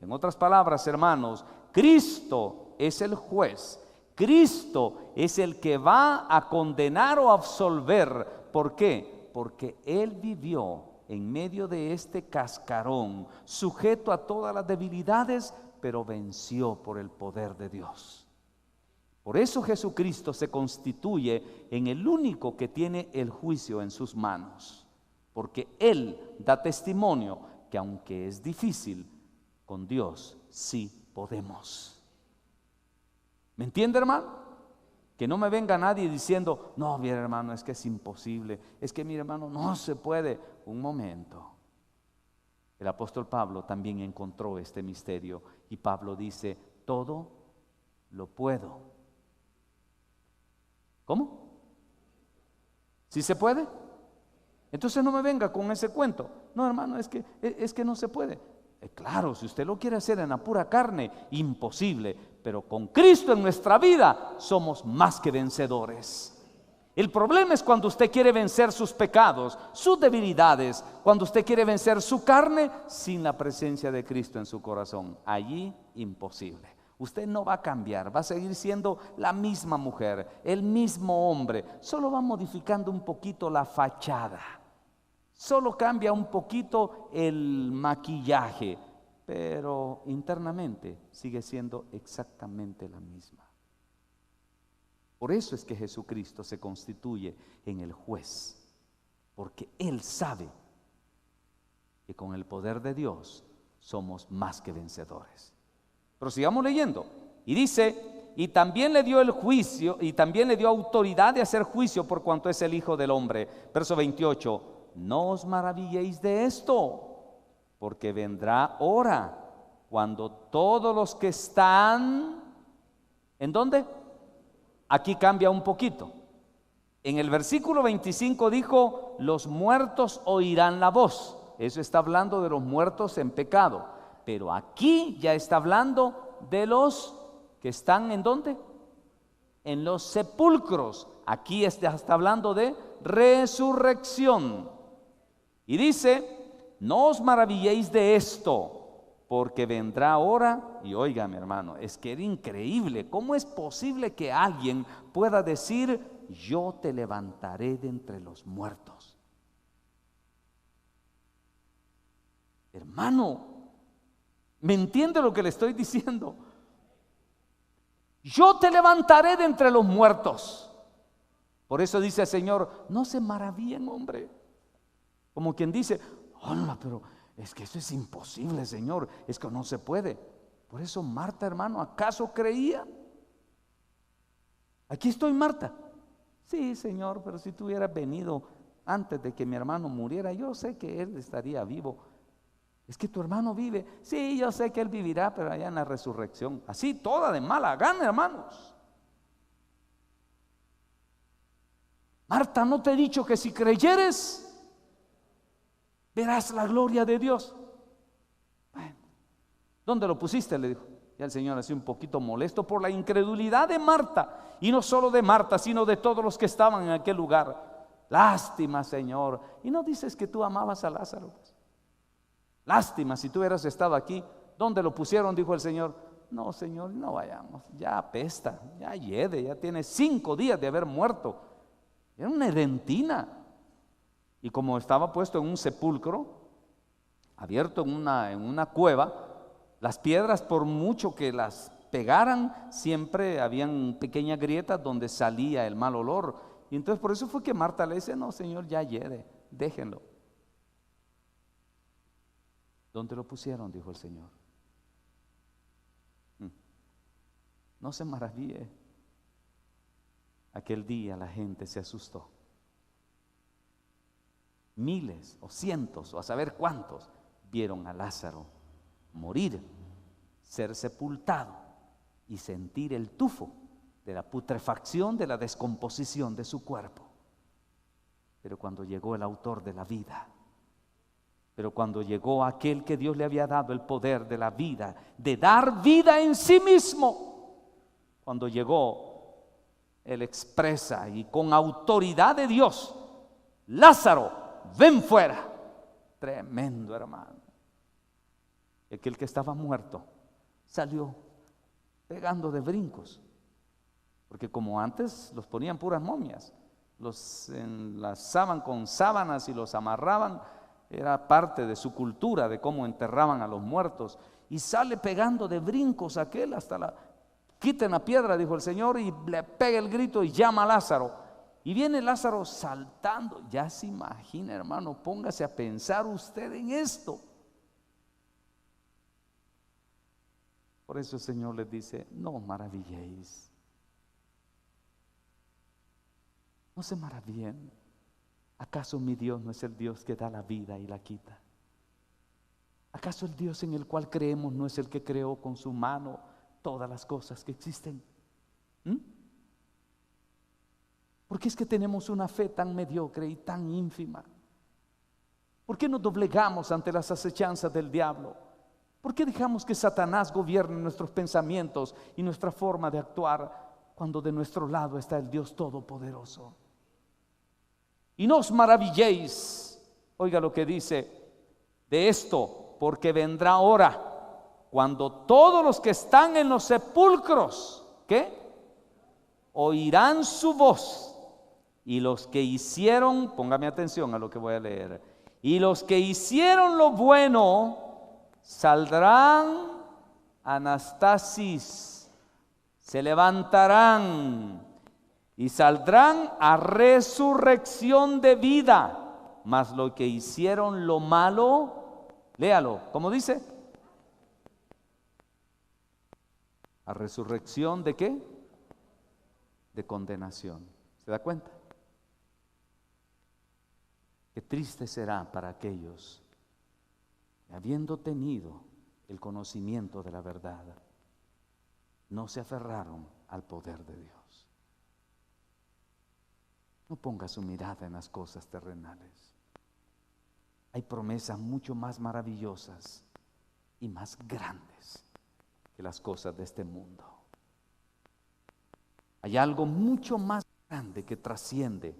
En otras palabras, hermanos, Cristo es el juez. Cristo es el que va a condenar o absolver. ¿Por qué? Porque Él vivió en medio de este cascarón, sujeto a todas las debilidades, pero venció por el poder de Dios. Por eso Jesucristo se constituye en el único que tiene el juicio en sus manos, porque Él da testimonio que aunque es difícil, con Dios sí podemos. ¿Me entiende, hermano? Que no me venga nadie diciendo, no, mire hermano, es que es imposible, es que mire hermano, no se puede. Un momento. El apóstol Pablo también encontró este misterio y Pablo dice, todo lo puedo. ¿Cómo? ¿Sí se puede? Entonces no me venga con ese cuento. No, hermano, es que no se puede. Claro, si usted lo quiere hacer en la pura carne, imposible, pero con Cristo en nuestra vida somos más que vencedores. El problema es cuando usted quiere vencer sus pecados, sus debilidades, cuando usted quiere vencer su carne sin la presencia de Cristo en su corazón. Allí imposible. Usted no va a cambiar, va a seguir siendo la misma mujer, el mismo hombre, solo va modificando un poquito la fachada. Solo cambia un poquito el maquillaje, pero internamente sigue siendo exactamente la misma. Por eso es que Jesucristo se constituye en el juez, porque Él sabe que con el poder de Dios somos más que vencedores. Pero sigamos leyendo. Y dice, y también le dio el juicio, y también le dio autoridad de hacer juicio por cuanto es el Hijo del Hombre. Verso 28, no os maravilléis de esto, porque vendrá hora cuando todos los que están, ¿en dónde? Aquí cambia un poquito. En el versículo 25 dijo, los muertos oirán la voz. Eso está hablando de los muertos en pecado. Pero aquí ya está hablando de los que están, ¿en dónde? En los sepulcros. Aquí está hablando de resurrección. Y dice, no os maravilléis de esto, porque vendrá hora, y oiga mi hermano, es que era increíble, ¿cómo es posible que alguien pueda decir, yo te levantaré de entre los muertos? Hermano, ¿me entiende lo que le estoy diciendo? Yo te levantaré de entre los muertos. Por eso dice el Señor, no se maravillen, hombre. Como quien dice, hola, pero es que eso es imposible, Señor, es que no se puede. Por eso Marta, hermano, ¿acaso creía? Aquí estoy, Marta. Sí, Señor, pero si tú hubieras venido antes de que mi hermano muriera, yo sé que él estaría vivo. Es que tu hermano vive. Sí, yo sé que él vivirá, pero allá en la resurrección. Así, toda de mala gana, hermanos. Marta, ¿no te he dicho que si creyeres verás la gloria de Dios? Bueno, ¿dónde lo pusiste?, le dijo. Ya el Señor así un poquito molesto por la incredulidad de Marta. Y no solo de Marta, sino de todos los que estaban en aquel lugar. Lástima, Señor. Y no dices que tú amabas a Lázaro. Lástima, si tú hubieras estado aquí. ¿Dónde lo pusieron?, dijo el Señor. No, Señor, no vayamos. Ya apesta, ya hiede, ya tiene 5 días de haber muerto. Era una edentina. Y como estaba puesto en un sepulcro, abierto en una cueva, las piedras, por mucho que las pegaran, siempre habían pequeñas grietas donde salía el mal olor. Y entonces por eso fue que Marta le dice, no, Señor, ya hiede, déjenlo. ¿Dónde lo pusieron?, dijo el Señor. No se maraville. Aquel día la gente se asustó. Miles o cientos o a saber cuántos vieron a Lázaro morir, ser sepultado y sentir el tufo de la putrefacción, de la descomposición de su cuerpo. Pero cuando llegó el autor de la vida, pero cuando llegó aquel que Dios le había dado el poder de la vida, de dar vida en sí mismo, cuando llegó, Él expresa y con autoridad de Dios, Lázaro, ven fuera. Tremendo, hermano. Aquel que estaba muerto salió pegando de brincos, porque como antes los ponían puras momias, los enlazaban con sábanas y los amarraban. Era parte de su cultura, de cómo enterraban a los muertos. Y sale pegando de brincos aquel hasta quiten la piedra, dijo el Señor, y le pega el grito y llama a Lázaro. Y viene Lázaro saltando. Ya se imagina, hermano, póngase a pensar usted en esto. Por eso el Señor les dice, no os maravilléis. No se maravillen. ¿Acaso mi Dios no es el Dios que da la vida y la quita? ¿Acaso el Dios en el cual creemos no es el que creó con su mano todas las cosas que existen? ¿Por qué es que tenemos una fe tan mediocre y tan ínfima? ¿Por qué nos doblegamos ante las acechanzas del diablo? ¿Por qué dejamos que Satanás gobierne nuestros pensamientos y nuestra forma de actuar cuando de nuestro lado está el Dios Todopoderoso? Y no os maravilléis, oiga lo que dice, de esto, porque vendrá hora cuando todos los que están en los sepulcros, ¿qué? Oirán su voz, y los que hicieron, póngame atención a lo que voy a leer, y los que hicieron lo bueno saldrán, anastasis, se levantarán y saldrán a resurrección de vida, mas lo que hicieron lo malo, léalo, ¿cómo dice? a resurrección ¿de qué? De condenación. ¿Se da cuenta? Qué triste será para aquellos que, habiendo tenido el conocimiento de la verdad, no se aferraron al poder de Dios. No ponga su mirada en las cosas terrenales. Hay promesas mucho más maravillosas y más grandes que las cosas de este mundo. Hay algo mucho más grande que trasciende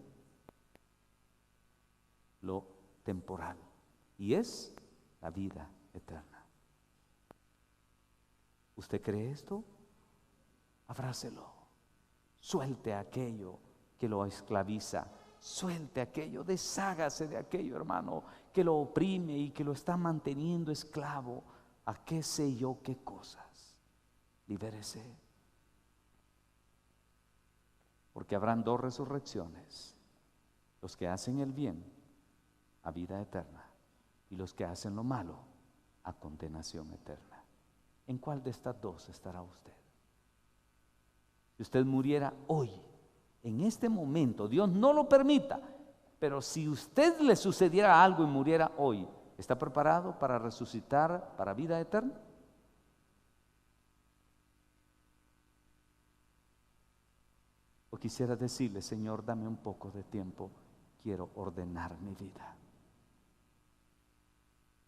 lo temporal, y es la vida eterna. ¿Usted cree esto? Abrácelo. Suelte aquello que lo esclaviza. Suelte aquello, deshágase de aquello, hermano, que lo oprime y que lo está manteniendo esclavo a qué sé yo qué cosas. Libérese. Porque habrán dos resurrecciones: los que hacen el bien a vida eterna, y los que hacen lo malo a condenación eterna. ¿En cuál de estas dos estará usted? Si usted muriera hoy, en este momento, Dios no lo permita, pero si usted le sucediera algo y muriera hoy, ¿está preparado para resucitar para vida eterna? O quisiera decirle: Señor, dame un poco de tiempo, quiero ordenar mi vida.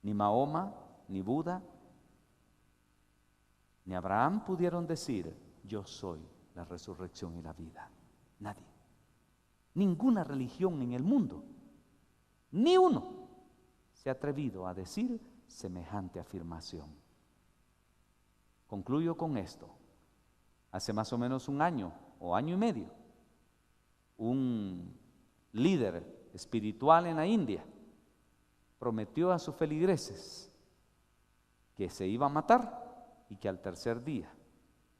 Ni Mahoma, ni Buda, ni Abraham pudieron decir: yo soy la resurrección y la vida. Nadie. Ninguna religión en el mundo, ni uno, se ha atrevido a decir semejante afirmación. Concluyo con esto. Hace más o menos un año o año y medio, un líder espiritual en la India prometió a sus feligreses que se iba a matar y que al tercer día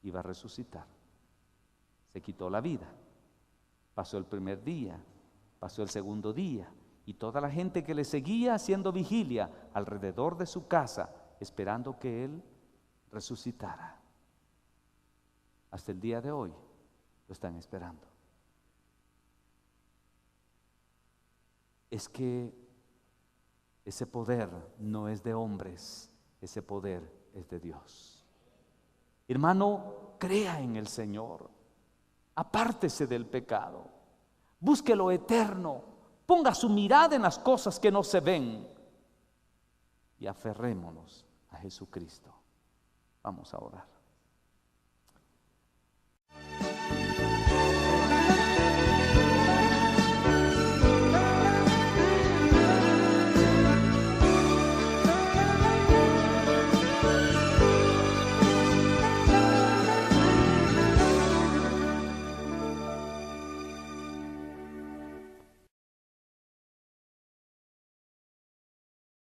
iba a resucitar. Se quitó la vida. Pasó el primer día, pasó el segundo día, y toda la gente que le seguía haciendo vigilia alrededor de su casa, esperando que él resucitara. Hasta el día de hoy lo están esperando. Es que ese poder no es de hombres, ese poder es de Dios. Hermano, crea en el Señor. Apártese del pecado, busque lo eterno, ponga su mirada en las cosas que no se ven y aferrémonos a Jesucristo. Vamos a orar.